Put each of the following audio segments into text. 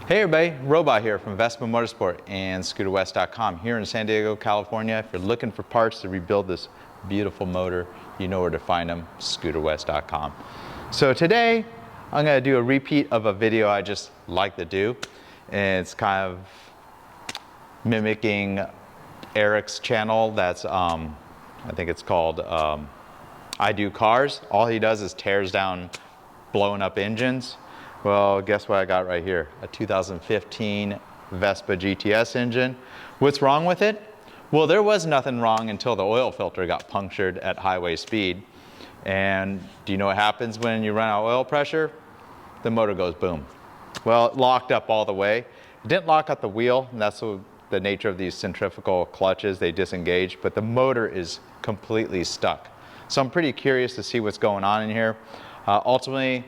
Hey everybody, Robot here from Vespa Motorsport and ScooterWest.com here in San Diego, California. If you're looking for parts to rebuild this beautiful motor, you know where to find them, ScooterWest.com. So today, I'm gonna do a repeat of a video I just like to do. And it's kind of mimicking Eric's channel that's, I think it's called I Do Cars. All he does is tears down blowing up engines. Well, guess what I got right here? A 2015 Vespa GTS engine. What's wrong with it? Well, there was nothing wrong until the oil filter got punctured at highway speed. And do you know what happens when you run out of oil pressure? The motor goes boom. Well, it locked up all the way. It didn't lock up the wheel, and that's the nature of these centrifugal clutches. They disengage, but the motor is completely stuck. So I'm pretty curious to see what's going on in here. Ultimately,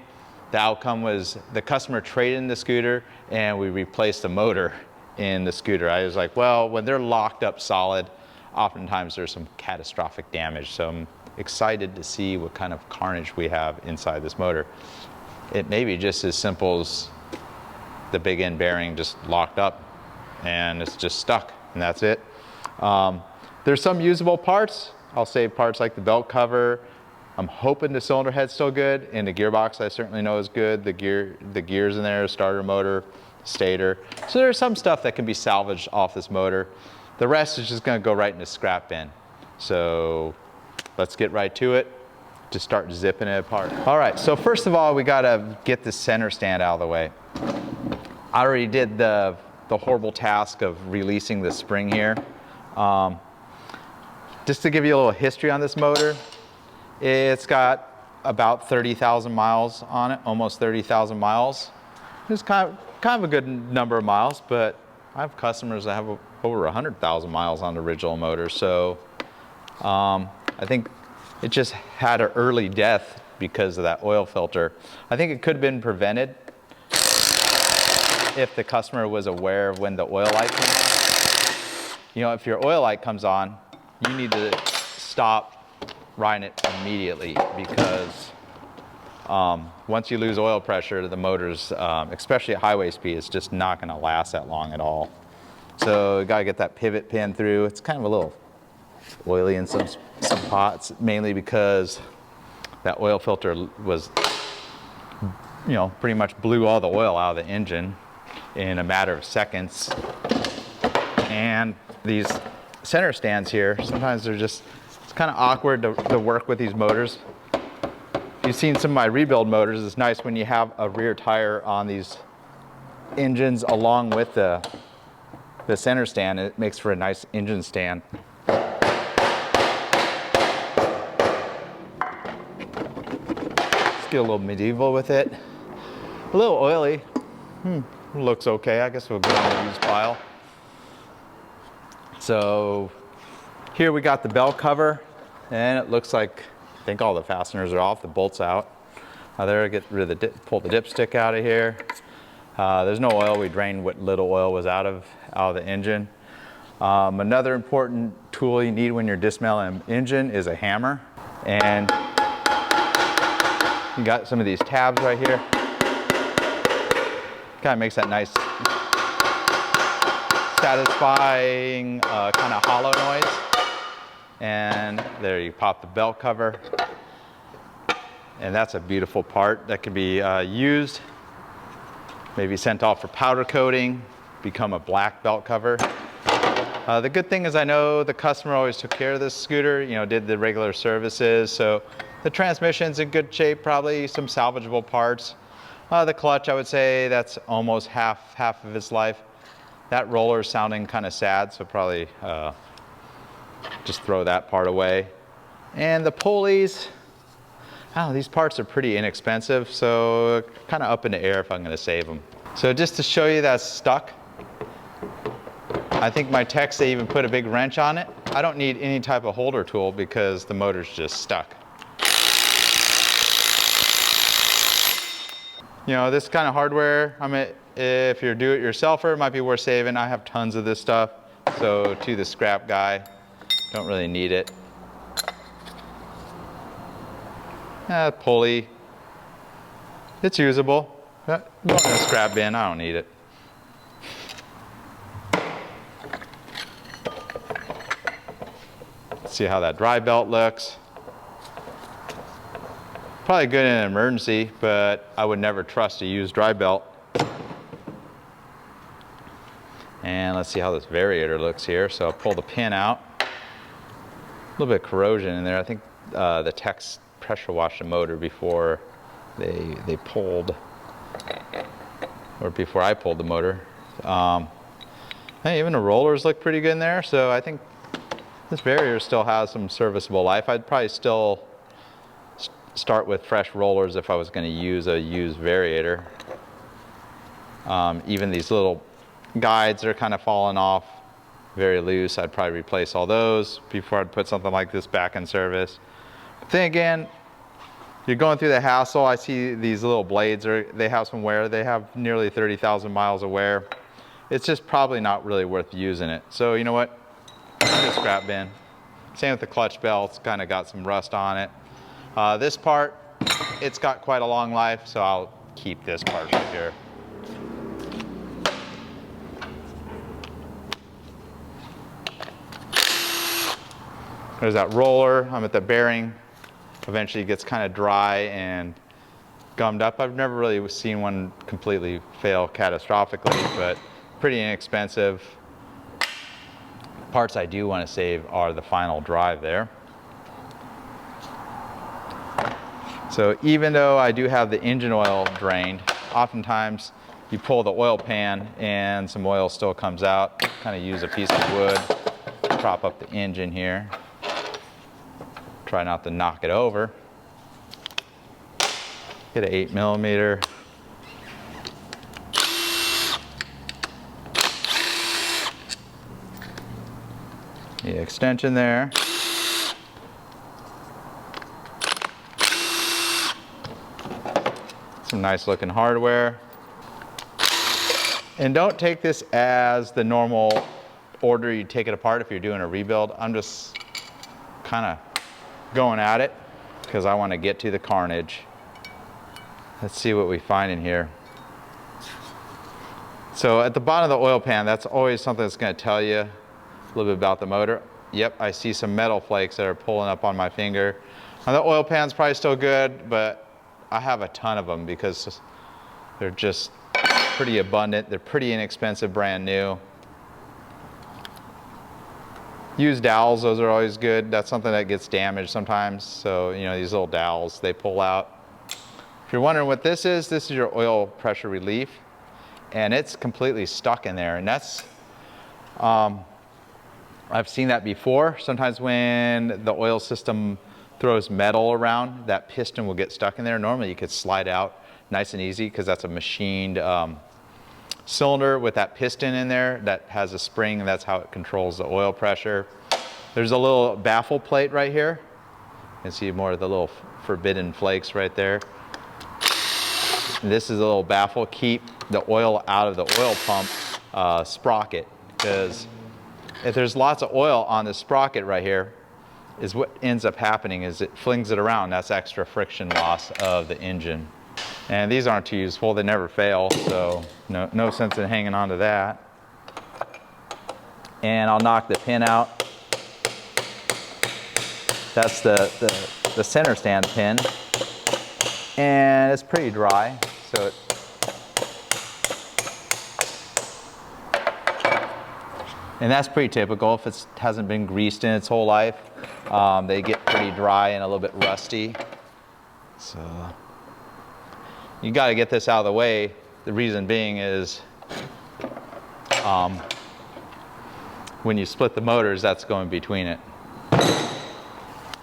the outcome was the customer traded in the scooter and we replaced the motor in the scooter. I was like, well, when they're locked up solid, oftentimes there's some catastrophic damage. So I'm excited to see what kind of carnage we have inside this motor. It may be just as simple as the big end bearing just locked up and it's just stuck, and that's it. There's some usable parts. I'll say parts like the belt cover. I'm hoping the cylinder head's still good, and the gearbox I certainly know is good. The gears in there, starter motor, stator. So there's some stuff that can be salvaged off this motor. The rest is just gonna go right in the scrap bin. So let's get right to it to start zipping it apart. All right, so first of all, we gotta get the center stand out of the way. I already did the horrible task of releasing the spring here. Just to give you a little history on this motor, it's got about 30,000 miles on it, almost 30,000 miles. It's kind of a good number of miles, but I have customers that have over 100,000 miles on the original motor. So I think it just had an early death because of that oil filter. I think it could have been prevented if the customer was aware of when the oil light came on. You know, if your oil light comes on, you need to stop riding it immediately, because once you lose oil pressure, the motors, especially at highway speed, it's just not gonna last that long at all. So you gotta get that pivot pin through. It's kind of a little oily in some spots, mainly because that oil filter was, you know, pretty much blew all the oil out of the engine in a matter of seconds. And these center stands here, sometimes they're just, it's kind of awkward to work with these motors. If you've seen some of my rebuild motors, it's nice when you have a rear tire on these engines along with the center stand. It makes for a nice engine stand. Let's get a little medieval with it. A little oily. Looks okay. I guess we'll go on the used pile. So here we got the belt cover, and it looks like, I think all the fasteners are off, the bolt's out. There, get rid of pull the dipstick out of here. There's no oil. We drained what little oil was out of the engine. Another important tool you need when you're dismantling an engine is a hammer. And you got some of these tabs right here. Kind of makes that nice, satisfying kind of hollow noise. And there, you pop the belt cover, and that's a beautiful part that can be used, maybe sent off for powder coating, become a black belt cover. The good thing is I know the customer always took care of this scooter, you know, did the regular services, so the transmission's in good shape, probably some salvageable parts. The clutch, I would say that's almost half of its life. That roller is sounding kind of sad, so probably just throw that part away. And the pulleys, these parts are pretty inexpensive, so kind of up in the air if I'm going to save them. So just to show you that's stuck, I think my techs, they even put a big wrench on it. I don't need any type of holder tool because the motor's just stuck. You know, this kind of hardware, I mean, if you're a do-it-yourselfer, it might be worth saving. I have tons of this stuff, so to the scrap guy, don't really need it. Pulley, It's usable. Going in a scrap bin, I don't need it. See how that dry belt looks. Probably good in an emergency, but I would never trust a used dry belt. And let's see how this variator looks here. So I'll pull the pin out. A little bit of corrosion in there. I think the techs pressure washed the motor before they pulled, or before I pulled the motor. Hey, even the rollers look pretty good in there, so I think this variator still has some serviceable life. I'd probably still start with fresh rollers if I was going to use a used variator. Even these little guides are kind of falling off, very loose. I'd probably replace all those before I'd put something like this back in service. But then again, you're going through the hassle. I see these little blades, they have some wear. They have nearly 30,000 miles of wear. It's just probably not really worth using it. So you know what? Just scrap bin. Same with the clutch belts, kind of got some rust on it. This part, it's got quite a long life, so I'll keep this part right here. There's that roller. I'm at the bearing. Eventually it gets kind of dry and gummed up. I've never really seen one completely fail catastrophically, but pretty inexpensive. Parts I do want to save are the final drive there. So even though I do have the engine oil drained, oftentimes you pull the oil pan and some oil still comes out. Kind of use a piece of wood, prop up the engine here. Try not to knock it over. Get an 8mm. The extension there. Some nice looking hardware. And don't take this as the normal order you take it apart if you're doing a rebuild. I'm just kind of going at it because I want to get to the carnage. Let's see what we find in here. So at the bottom of the oil pan, that's always something that's going to tell you a little bit about the motor. Yep, I see some metal flakes that are pulling up on my finger. Now the oil pan's probably still good, but I have a ton of them because they're just pretty abundant. They're pretty inexpensive, brand new. Used dowels, those are always good. That's something that gets damaged sometimes. So, you know, these little dowels, they pull out. If you're wondering what this is your oil pressure relief. And it's completely stuck in there. And that's, I've seen that before. Sometimes when the oil system throws metal around, that piston will get stuck in there. Normally you could slide out nice and easy because that's a machined cylinder with that piston in there that has a spring, and that's how it controls the oil pressure. There's a little baffle plate right here. You can see more of the little forbidden flakes right there. And this is a little baffle, keep the oil out of the oil pump sprocket, because if there's lots of oil on the sprocket right here, is what ends up happening is it flings it around. That's extra friction loss of the engine. And these aren't too useful, they never fail, so no sense in hanging on to that. And I'll knock the pin out. That's the center stand pin. And it's pretty dry, so and that's pretty typical if it hasn't been greased in its whole life. They get pretty dry and a little bit rusty. So you got to get this out of the way. The reason being is when you split the motors, that's going between it.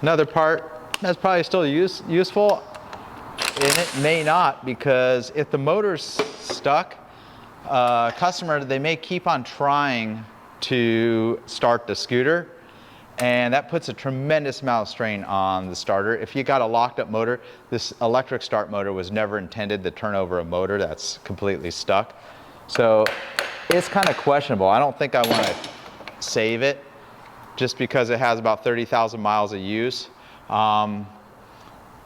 Another part that's probably still useful, and it may not, because if the motor's stuck, customer, they may keep on trying to start the scooter, and that puts a tremendous amount of strain on the starter. If you got a locked up motor, this electric start motor was never intended to turn over a motor that's completely stuck. So it's kind of questionable. I don't think I want to save it just because it has about 30,000 miles of use.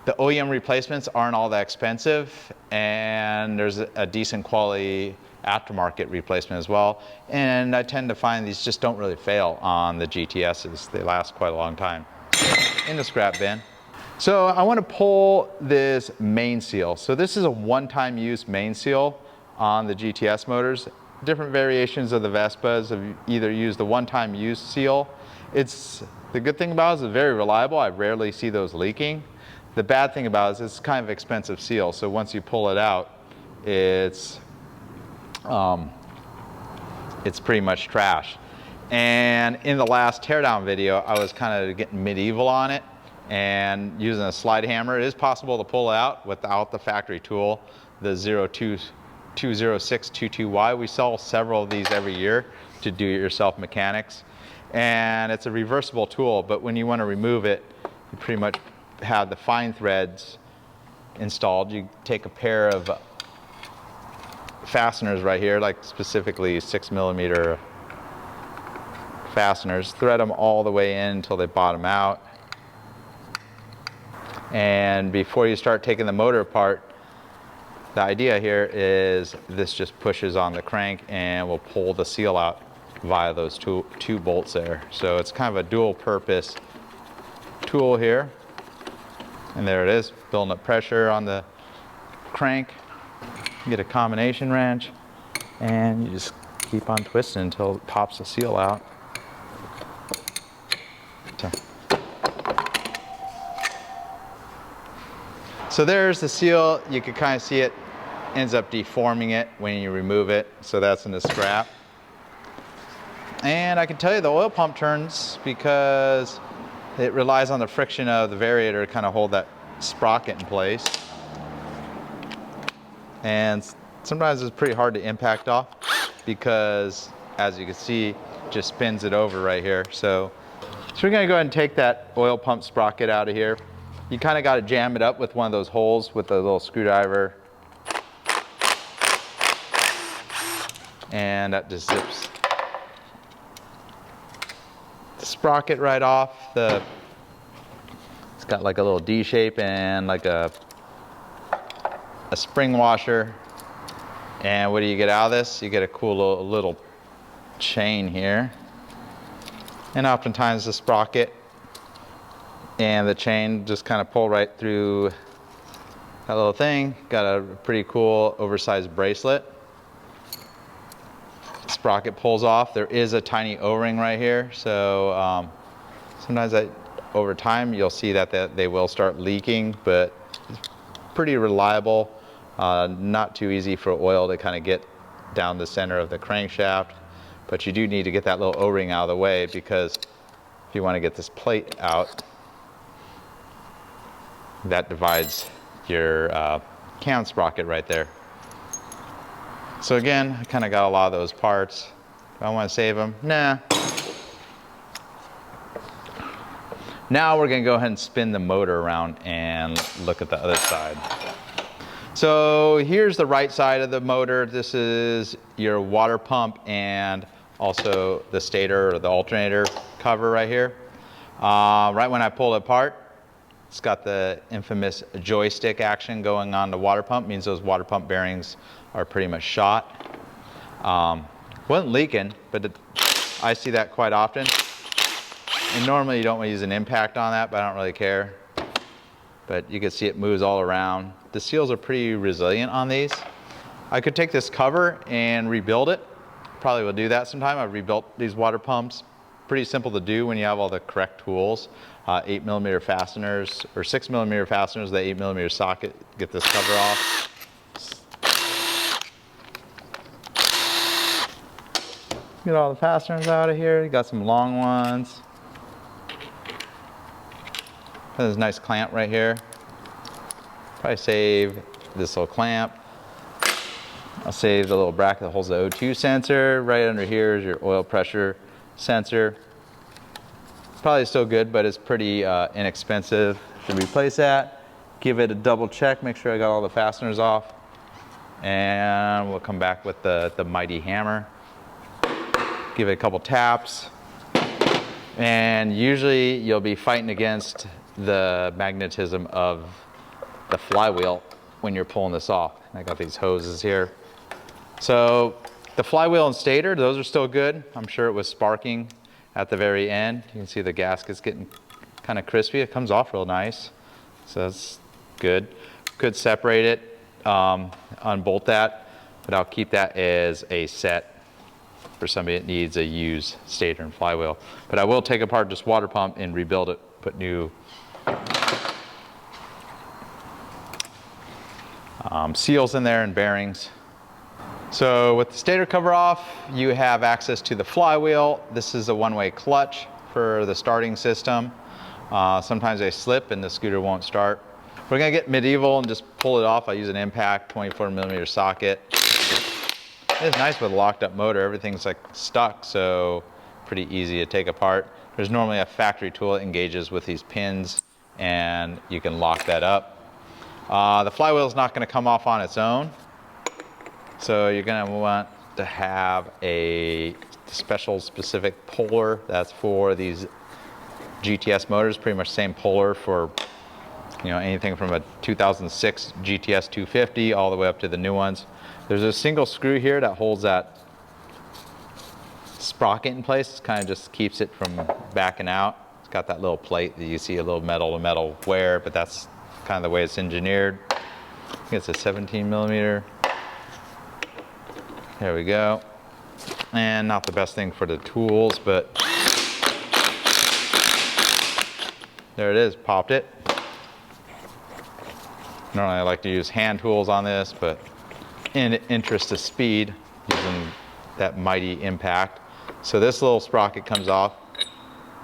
The OEM replacements aren't all that expensive, and there's a decent quality aftermarket replacement as well. And I tend to find these just don't really fail on the GTSs. They last quite a long time. In the scrap bin. So I want to pull this main seal. So this is a one-time use main seal on the GTS motors. Different variations of the Vespas have either used the one-time use seal. The good thing about it is it's very reliable. I rarely see those leaking. The bad thing about it is it's kind of expensive seal. So once you pull it out, it's pretty much trash. And in the last teardown video, I was kind of getting medieval on it and using a slide hammer. It is possible to pull it out without the factory tool, the 20622Y. We sell several of these every year to do-it-yourself mechanics. And it's a reversible tool, but when you want to remove it, you pretty much have the fine threads installed. You take a pair of fasteners right here, like specifically 6mm fasteners, thread them all the way in until they bottom out. And before you start taking the motor apart, the idea here is this just pushes on the crank and will pull the seal out via those two bolts there. So it's kind of a dual purpose tool here. And there it is, building up pressure on the crank. You get a combination wrench and you just keep on twisting until it pops the seal out. So there's the seal. You can kind of see it ends up deforming it when you remove it. So that's in the scrap. And I can tell you the oil pump turns because it relies on the friction of the variator to kind of hold that sprocket in place. And sometimes it's pretty hard to impact off because, as you can see, it just spins it over right here. So we're gonna go ahead and take that oil pump sprocket out of here. You kind of got to jam it up with one of those holes with a little screwdriver. And that just zips the sprocket right off. It's got like a little D shape and like a spring washer. And what do you get out of this? You get a cool little chain here. And oftentimes the sprocket and the chain just kind of pull right through that little thing. Got a pretty cool oversized bracelet. Sprocket pulls off. There is a tiny O-ring right here. So sometimes over time you'll see that they will start leaking, but it's pretty reliable. Not too easy for oil to kind of get down the center of the crankshaft, but you do need to get that little O-ring out of the way because if you want to get this plate out, that divides your cam sprocket right there. So again, I kind of got a lot of those parts. Do I want to save them? Nah. Now we're going to go ahead and spin the motor around and look at the other side. So here's the right side of the motor. This is your water pump and also the stator or the alternator cover right here. Right when I pull it apart, it's got the infamous joystick action going on the water pump. Means those water pump bearings are pretty much shot. Wasn't leaking, but I see that quite often. And normally you don't want to use an impact on that, but I don't really care. But you can see it moves all around. The seals are pretty resilient on these. I could take this cover and rebuild it. Probably will do that sometime. I've rebuilt these water pumps. Pretty simple to do when you have all the correct tools. 8mm fasteners or 6mm fasteners, the 8mm socket, get this cover off. Get all the fasteners out of here. You got some long ones. There's a nice clamp right here. Probably save this little clamp. I'll save the little bracket that holds the O2 sensor. Right under here is your oil pressure sensor. Probably still good, but it's pretty inexpensive to replace that. Give it a double check, make sure I got all the fasteners off. And we'll come back with the mighty hammer. Give it a couple taps. And usually you'll be fighting against the magnetism of the flywheel when you're pulling this off. I got these hoses here. So the flywheel and stator, those are still good. I'm sure it was sparking at the very end. You can see the gasket's getting kind of crispy. It comes off real nice, so that's good. Could separate it, unbolt that, but I'll keep that as a set for somebody that needs a used stator and flywheel. But I will take apart this water pump and rebuild it, put new seals in there and bearings. So with the stator cover off, you have access to the flywheel. This is a one-way clutch for the starting system. Sometimes they slip and the scooter won't start. We're gonna get medieval and just pull it off. I use an impact 24mm socket. It's nice with a locked up motor. Everything's like stuck, so pretty easy to take apart. There's normally a factory tool that engages with these pins and you can lock that up. The flywheel is not gonna come off on its own. So you're gonna want to have a special specific puller. That's for these GTS motors, pretty much same puller for anything from a 2006 GTS 250 all the way up to the new ones. There's a single screw here that holds that sprocket in place. It kind of just keeps it from backing out. It's got that little plate that you see, a little metal to metal wear, but that's kind of the way it's engineered. I think it's a 17mm. There we go. And not the best thing for the tools, but there it is, popped it. Normally I like to use hand tools on this, but in interest of speed, using that mighty impact. So this little sprocket comes off.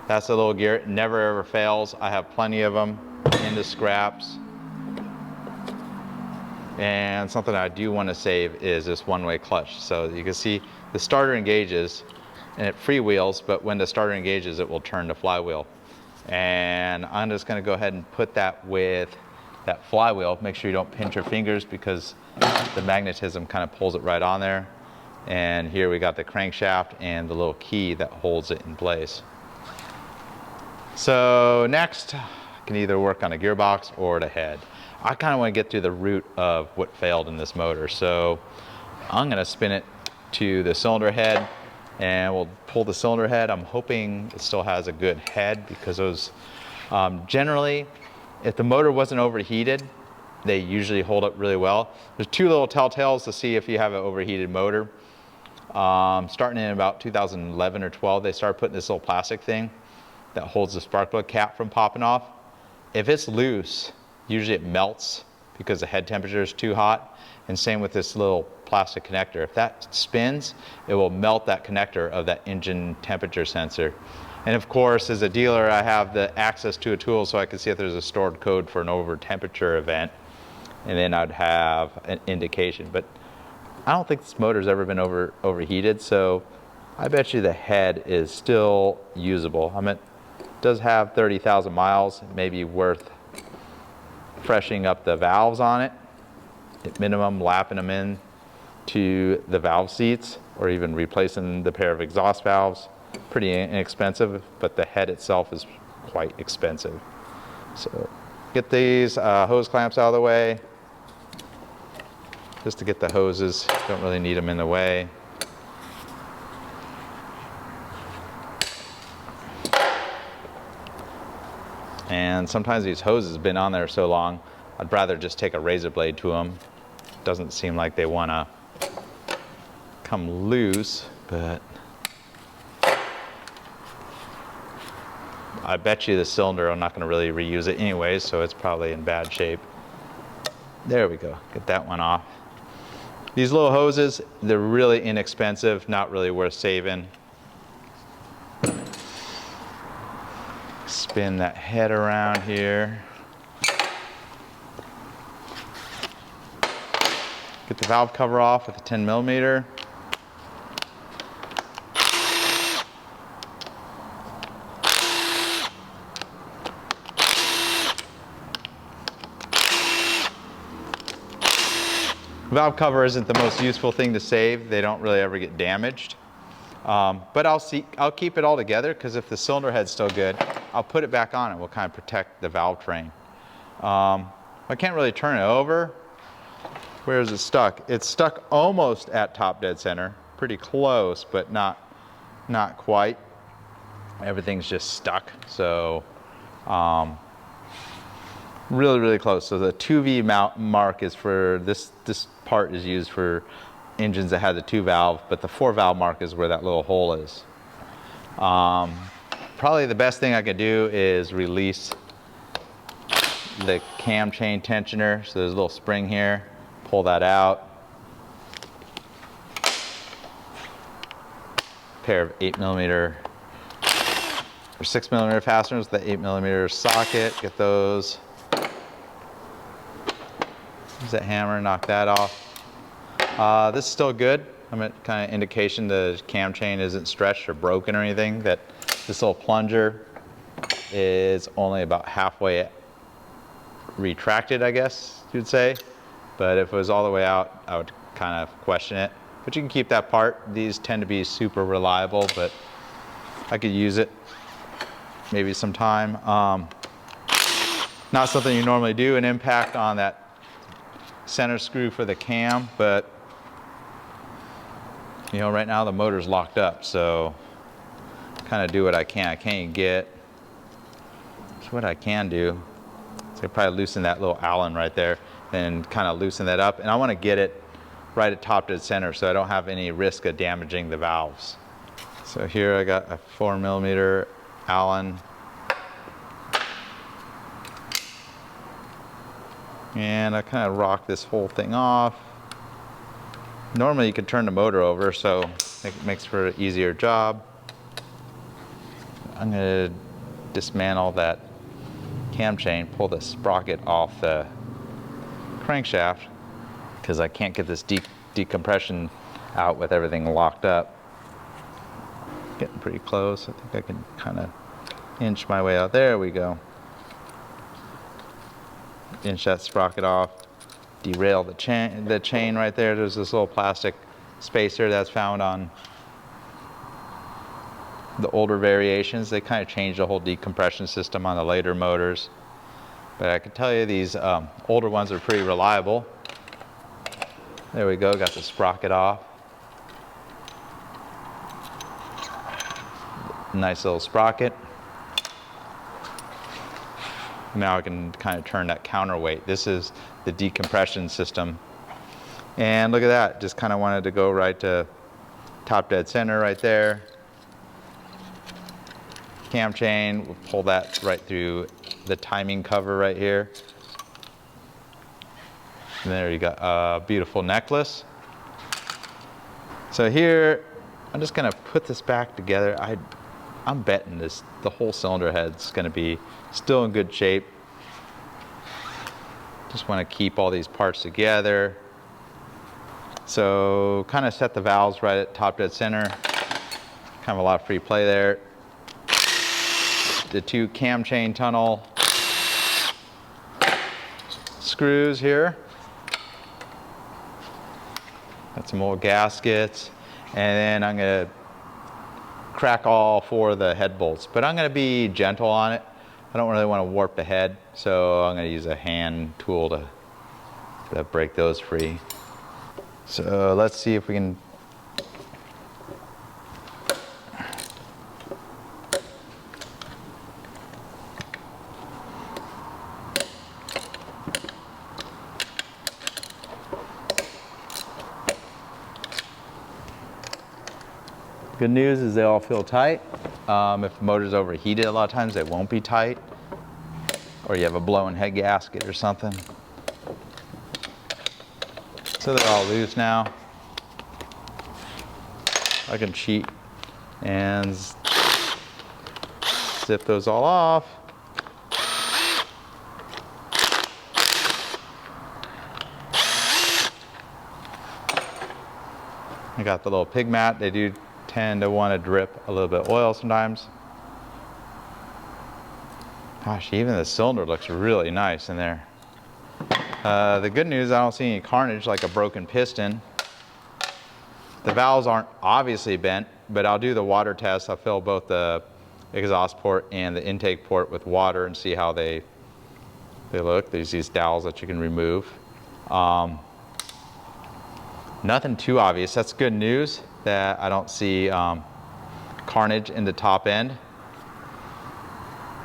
That's a little gear, it never ever fails. I have plenty of them into scraps. And something I do want to save is this one-way clutch. So you can see the starter engages and it freewheels, but when the starter engages, it will turn the flywheel. And I'm just going to go ahead and put that with that flywheel. Make sure you don't pinch your fingers because the magnetism kind of pulls it right on there. And here we got the crankshaft and the little key that holds it in place. So next, I can either work on a gearbox or the head. I kind of want to get to the root of what failed in this motor. So I'm going to spin it to the cylinder head and we'll pull the cylinder head. I'm hoping it still has a good head because those generally, if the motor wasn't overheated, they usually hold up really well. There's two little telltales to see if you have an overheated motor. Starting in about 2011 or 12, they started putting this little plastic thing that holds the spark plug cap from popping off. If it's loose, usually it melts because the head temperature is too hot. And same with this little plastic connector. If that spins, it will melt that connector of that engine temperature sensor. And of course, as a dealer, I have the access to a tool so I can see if there's a stored code for an over temperature event. And then I'd have an indication. But I don't think this motor's ever been overheated, so I bet you the head is still usable. I mean, it does have 30,000 miles. It may be worth freshening up the valves on it, at minimum lapping them in to the valve seats or even replacing the pair of exhaust valves. Pretty inexpensive, but the head itself is quite expensive. So get these hose clamps out of the way just to get the hoses. Don't really need them in the way. And sometimes these hoses have been on there so long, I'd rather just take a razor blade to them. Doesn't seem like they want to come loose, but I bet you the cylinder, I'm not going to really reuse it anyway, so it's probably in bad shape. There we go, get that one off. These little hoses, they're really inexpensive, not really worth saving. Spin that head around here. Get the valve cover off with a 10mm. Valve cover isn't the most useful thing to save. They don't really ever get damaged. But I'll keep it all together because if the cylinder head's still good, I'll put it back on and we'll kind of protect the valve train. I can't really turn it over. Where is it stuck? It's stuck almost at top dead center. Pretty close, but not quite. Everything's just stuck. So really close. So the 2V mark is for this part is used for engines that have the 2 valve, but the 4 valve mark is where that little hole is. Probably the best thing I could do is release the cam chain tensioner. So there's a little spring here. Pull that out. Pair of 8mm or 6mm fasteners with the 8mm socket. Get those. Use that hammer, knock that off. This is still good. I'm at kind of indication the cam chain isn't stretched or broken or anything. That this little plunger is only about halfway retracted, I guess you'd say. But if it was all the way out, I would kind of question it. But you can keep that part. These tend to be super reliable, but I could use it maybe sometime. Not something you normally do, an impact on that center screw for the cam, but you know, right now the motor's locked up, so kind of do what I can. I can't get, so what I can do is I probably loosen that little Allen right there and kind of loosen that up. And I want to get it right at top dead center so I don't have any risk of damaging the valves. So here I got a 4mm Allen. And I kind of rock this whole thing off. Normally you could turn the motor over, so it makes for an easier job. I'm going to dismantle that cam chain, pull the sprocket off the crankshaft because I can't get this decompression out with everything locked up. Getting pretty close. I think I can kind of inch my way out. There we go. Inch that sprocket off. Derail the chain right there. There's this little plastic spacer that's found on the older variations. They kind of changed the whole decompression system on the later motors. But I can tell you these older ones are pretty reliable. There we go, got the sprocket off. Nice little sprocket. Now I can kind of turn that counterweight. This is the decompression system. And look at that, just kind of wanted to go right to top dead center right there. Cam chain, we'll pull that right through the timing cover right here. And there you got a beautiful necklace. So here, I'm just gonna put this back together. I'm betting the whole cylinder head's gonna be still in good shape. Just wanna keep all these parts together. So kind of set the valves right at top dead center. Kind of a lot of free play there. The 2 cam chain tunnel screws here. Got some old gaskets. And then I'm gonna crack all 4 of the head bolts, but I'm gonna be gentle on it. I don't really want to warp the head, so I'm gonna use a hand tool to break those free. So let's see if we can. Good news is they all feel tight. If the motor's overheated, a lot of times they won't be tight, or you have a blown head gasket or something. So they're all loose now. I can cheat and zip those all off. I got the little pig mat. They do tend to want to drip a little bit of oil sometimes. Gosh, even the cylinder looks really nice in there. The good news, I don't see any carnage like a broken piston. The valves aren't obviously bent, but I'll do the water test. I'll fill both the exhaust port and the intake port with water and see how they There's these dowels that you can remove. Nothing too obvious. That's good news that I don't see carnage in the top end.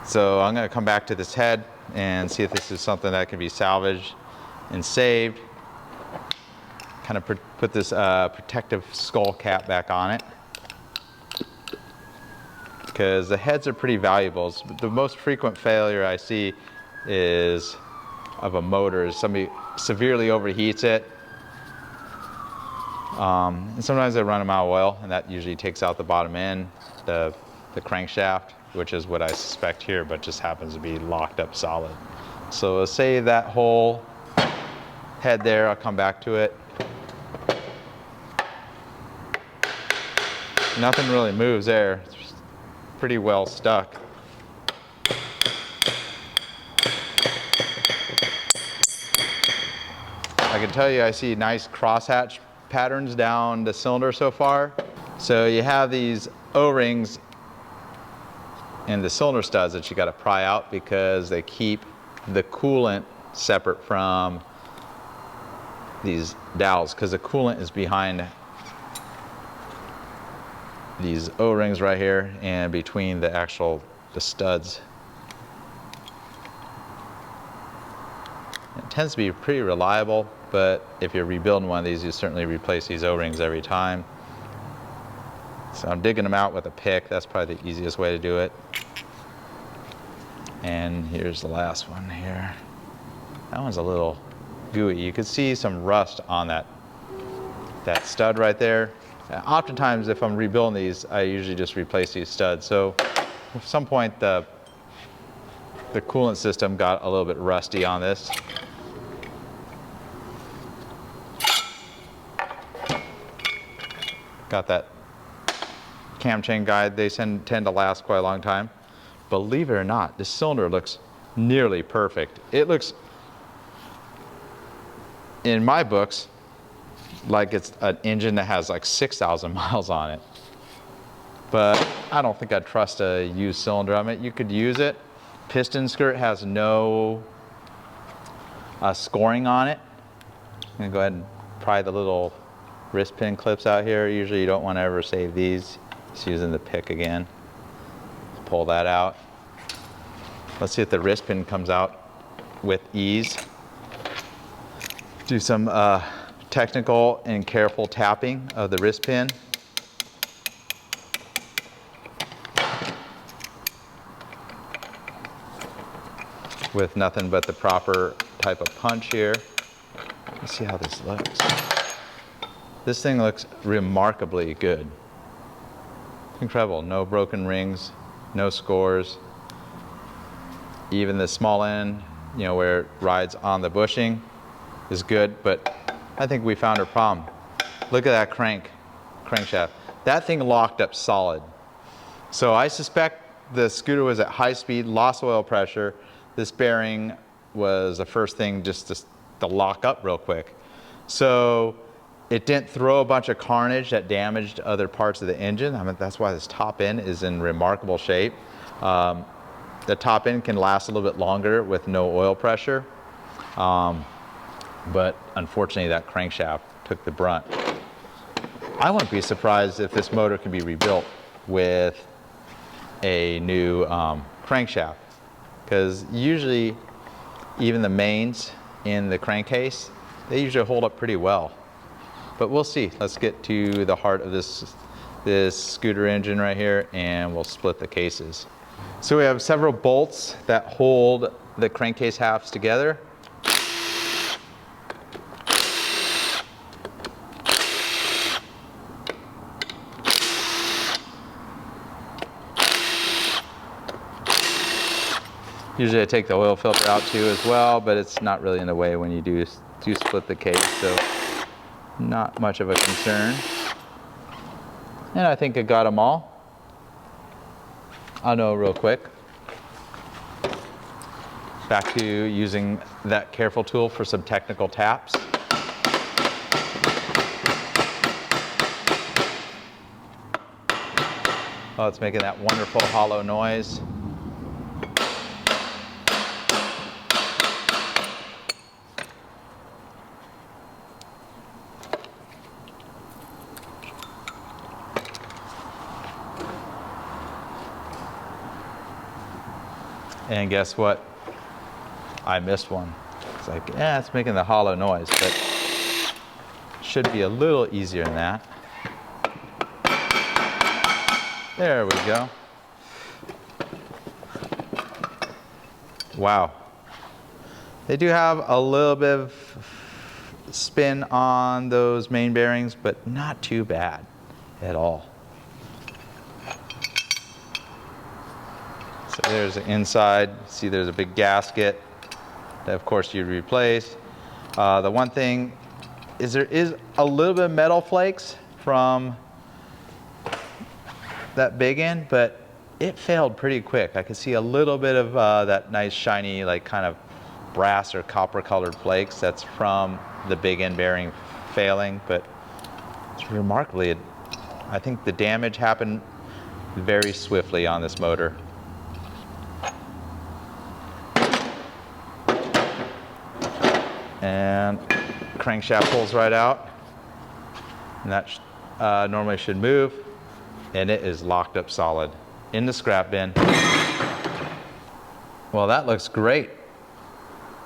So I'm going to come back to this head and see if this is something that can be salvaged and saved. Kind of put this protective skull cap back on it, because the heads are pretty valuable. The most frequent failure I see is of a motor is somebody severely overheats it. And sometimes they run them out of oil, and that usually takes out the bottom end, the crankshaft, which is what I suspect here, but just happens to be locked up solid. So we'll save that whole head there. I'll come back to it. Nothing really moves there. It's just pretty well stuck. I can tell you I see nice crosshatch patterns down the cylinder so far. So you have these O-rings in the cylinder studs that you got to pry out because they keep the coolant separate from these dowels, because the coolant is behind these O-rings right here and between the studs. It tends to be pretty reliable, but if you're rebuilding one of these, you certainly replace these O-rings every time. So I'm digging them out with a pick. That's probably the easiest way to do it. And here's the last one here. That one's a little gooey. You could see some rust on that stud right there. Oftentimes, if I'm rebuilding these, I usually just replace these studs. So at some point, the coolant system got a little bit rusty on this. Got that cam chain guide. They tend to last quite a long time. Believe it or not, this cylinder looks nearly perfect. It looks, in my books, like it's an engine that has like 6,000 miles on it. But I don't think I'd trust a used cylinder on it. You could use it. Piston skirt has no scoring on it. I'm gonna go ahead and pry the little wrist pin clips out here. Usually you don't want to ever save these. Just using the pick again. Pull that out. Let's see if the wrist pin comes out with ease. Do some technical and careful tapping of the wrist pin. With nothing but the proper type of punch here. Let's see how this looks. This thing looks remarkably good. Incredible, no broken rings, no scores. Even the small end, you know, where it rides on the bushing is good, but I think we found our problem. Look at that crankshaft. That thing locked up solid. So I suspect the scooter was at high speed, lost oil pressure. This bearing was the first thing just to lock up real quick. So it didn't throw a bunch of carnage that damaged other parts of the engine. I mean, that's why this top end is in remarkable shape. The top end can last a little bit longer with no oil pressure. But unfortunately, that crankshaft took the brunt. I wouldn't be surprised if this motor can be rebuilt with a new crankshaft, because usually even the mains in the crankcase, they usually hold up pretty well. But we'll see. Let's get to the heart of this scooter engine right here, and we'll split the cases. So we have several bolts that hold the crankcase halves together. Usually I take the oil filter out too as well, but it's not really in the way when you do split the case, so not much of a concern. And I think I got them all. I'll know real quick. Back to using that careful tool for some technical taps. Oh, it's making that wonderful hollow noise. And guess what? I missed one. It's like, yeah, it's making the hollow noise, but should be a little easier than that. There we go. Wow. They do have a little bit of spin on those main bearings, but not too bad at all. So there's the inside. See, there's a big gasket that, of course, you'd replace. The one thing is there is a little bit of metal flakes from that big end, but it failed pretty quick. I could see a little bit of that nice shiny, like kind of brass or copper colored flakes. That's from the big end bearing failing, but it's remarkably, I think the damage happened very swiftly on this motor. And crankshaft pulls right out, and that normally should move, and it is locked up solid in the scrap bin. Well, that looks great.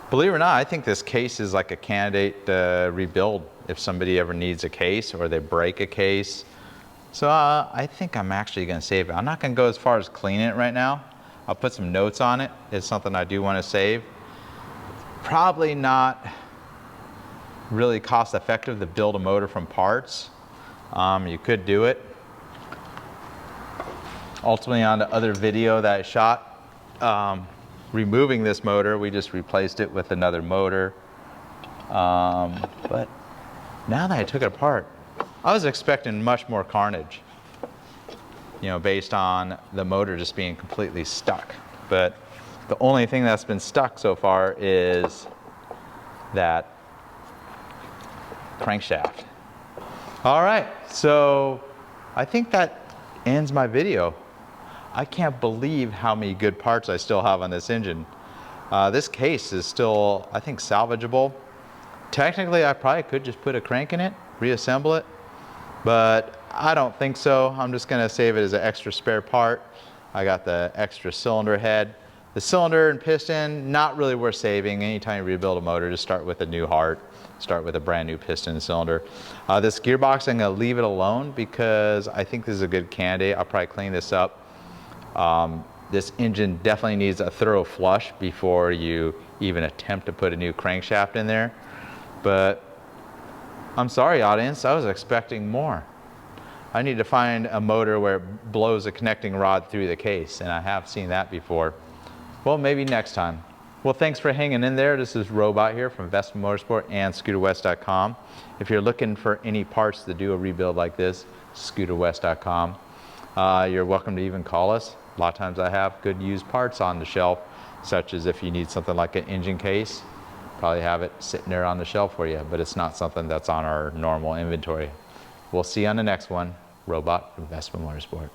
Believe it or not, I think this case is like a candidate rebuild if somebody ever needs a case or they break a case. So I think I'm actually going to save it. I'm not going to go as far as cleaning it right now. I'll put some notes on it. It's something I do want to save. Probably not really cost effective to build a motor from parts. You could do it. Ultimately, on the other video that I shot, removing this motor, we just replaced it with another motor. But now that I took it apart, I was expecting much more carnage, you know, based on the motor just being completely stuck. But the only thing that's been stuck so far is that crankshaft. All right, so I think that ends my video. I can't believe how many good parts I still have on this engine. This case is still, I think, salvageable. Technically, I probably could just put a crank in it, reassemble it, but I don't think so. I'm just gonna save it as an extra spare part. I got the extra cylinder head. The cylinder and piston, not really worth saving. Anytime you rebuild a motor, just start with a new heart, start with a brand new piston and cylinder. This gearbox, I'm gonna leave it alone because I think this is a good candidate. I'll probably clean this up. This engine definitely needs a thorough flush before you even attempt to put a new crankshaft in there. But I'm sorry, audience, I was expecting more. I need to find a motor where it blows a connecting rod through the case, and I have seen that before. Well, maybe next time. Well, thanks for hanging in there. This is Robot here from Vespa Motorsport and ScooterWest.com. If you're looking for any parts to do a rebuild like this, ScooterWest.com. You're welcome to even call us. A lot of times I have good used parts on the shelf, such as if you need something like an engine case, probably have it sitting there on the shelf for you, but it's not something that's on our normal inventory. We'll see you on the next one. Robot from Vespa Motorsport.